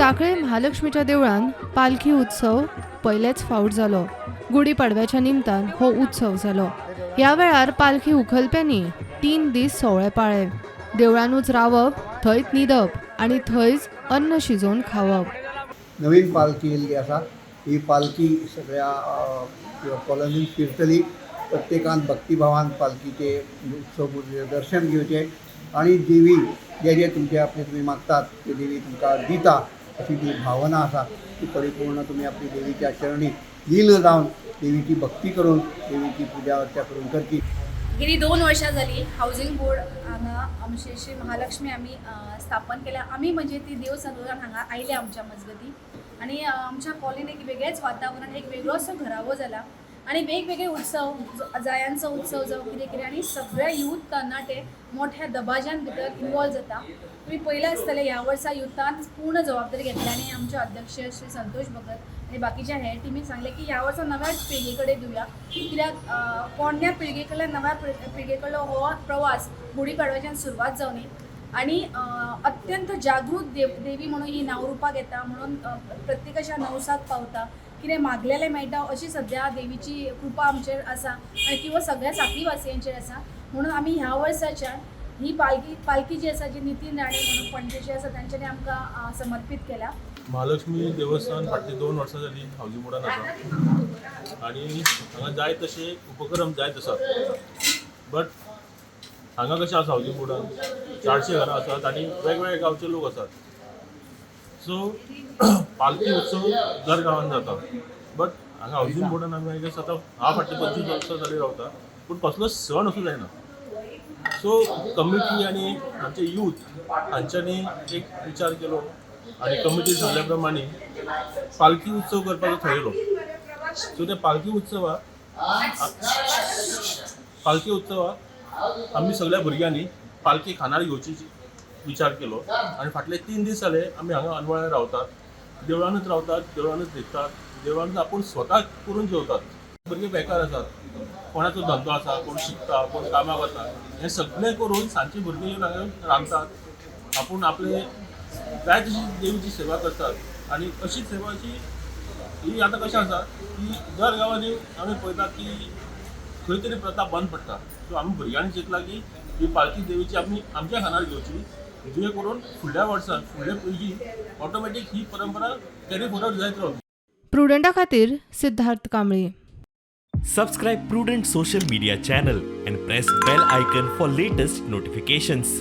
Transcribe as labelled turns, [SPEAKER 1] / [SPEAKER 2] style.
[SPEAKER 1] सांखळे महालक्ष्मीच्या देवळान पालखी उत्सव पयलेच फावट जालो। गुढीपाडव्याच्या निमतान हो उत्सव जालो। ह्या वेळार पालखी उखलप्यांनी 3 दीस सोहळे पाळे। देवळानूच रावप, थंयच न्हिदप आणि थंयच अन्न शिजोवन खावप।
[SPEAKER 2] नवीन पालखी येयल्ली आसा। ही पालखी सगळ्या कॉलनीत फिरतली। प्रत्येकान भक्तिभावान पालखीचे उत्सव दर्शन घेवचें आणि देवी जे तुमचे आपले तुम्ही मागतात ते देवी तुमकां दिता अशी ती भावना आसा। ती परिपूर्ण तुम्ही आपली देवीच्या चरणी लीन जावन देवीची भक्ती करून देवीची पूजा अर्चा करून करची।
[SPEAKER 3] गेली 2 वर्षां जाली हाऊसिंग बोर्ड हांगा आमची श्री महालक्ष्मी आमी स्थापन केल्या। आमी म्हणजे ती देव सदोरान हांगा आयले आमच्या मजगती आणि आमच्या कॉलनीन एक वेगळेच वातावरण, एक वेगळोसो घरावो जाला आणि वेगवेगळे उत्सव, जायांचो उत्सव जावं कितें कितें आणि सगळे यूथ तरणाटे मोठ्या दबाज्यान भितर इन्वॉल्व जाता। तुम्ही पळयलें आसतलें ह्या वर्सा युथान पूर्ण जबाबदारी घेतली आणि आमचे अध्यक्ष श्री संतोष भगत आणि बाकीच्या हेर टिमीक सांगले की ह्या वर्सा नव्या पिळगे कडेन दिवया, कित्याक पोरण्या पिळगे कडल्यान नव्या पिळगे कडलो हो प्रवास गुढीपाडव्याच्यान सुरवात जावनी आणि अत्यंत जागृत देवी म्हणून ही नावरूपाक येता, म्हणून प्रत्येकाच्या नवसाक पावता, कितें मागलेलें मेळटा अशी सद्या देवीची कृपा आमचेर आसा आणि किंवा सगळ्या साखळीवासियांचेर आसा। म्हणून आमी ह्या वर्साच्यान ही पालखी जी आसा जी नितीन राणे म्हणून पणजेची आसा तांच्यांनी आमकां समर्पित केल्या।
[SPEAKER 4] महालक्ष्मी देवस्थान फाटली 2 वर्सां जाली हाऊसिंग बोर्डान आसा आणि हांगा जाय तशे उपक्रम जायत आसात। बट हांगा कशें आसा हाऊसिंग बोर्डान 400 घरां आसात आणि वेगवेगळे गांवचे लोक आसात। सो पालखी उत्सव दर गांवांत जाता, बट हांगा हाऊसिंग बोर्डान आमी आय गेस आतां फाटली 25 वर्सां जाली रावता, पूण कसलोच सण असो जायना। सो कमिटी आणि आमचे यूथ हांच्यांनी एक विचार केलो आणि कमिटी सांगल्या प्रमाणे पालखी उत्सव करपाचो थारायलो। सो त्या पालखी उत्सवाक आमी सगळ्या भुरग्यांनी पालखी खानार घेवची विचार केलो आणि फाटले 3 दीस जाले आमी हांगा अनवळ्या रावतात, देवळानूच रावतात, देवळानूच न्हिदतात, देवळानूच आपूण स्वता करून जेवतात। भुरगे बेकार आसात, कोणाचो धंदो आसा, कोण शिकता, कोण कामाक वता, हें सगळें करून सांजचे भुरगे येवन हांगा रांदतात। आपूण आपले जाय तशी देवीची सेवा करतात आणि अशी सेवा ही आतां कशें आसा की दर गांवांनी आमी पळयतात की खंय तरी प्रथा बंद पडटा। सो आमी भुरग्यांनी चिंतलां की ही पालखी देवीची आमी आमच्या खानार घेवची, जे करून फुडल्या वर्सान फुडले पिळगी ऑटोमॅटीक ही परंपरा कॅरी फॉरवर्ड जायत रावतली।
[SPEAKER 1] प्रुडंटा खातीर Siddharth Kamble.
[SPEAKER 5] Subscribe Prudent social media channel and press bell icon for latest notifications.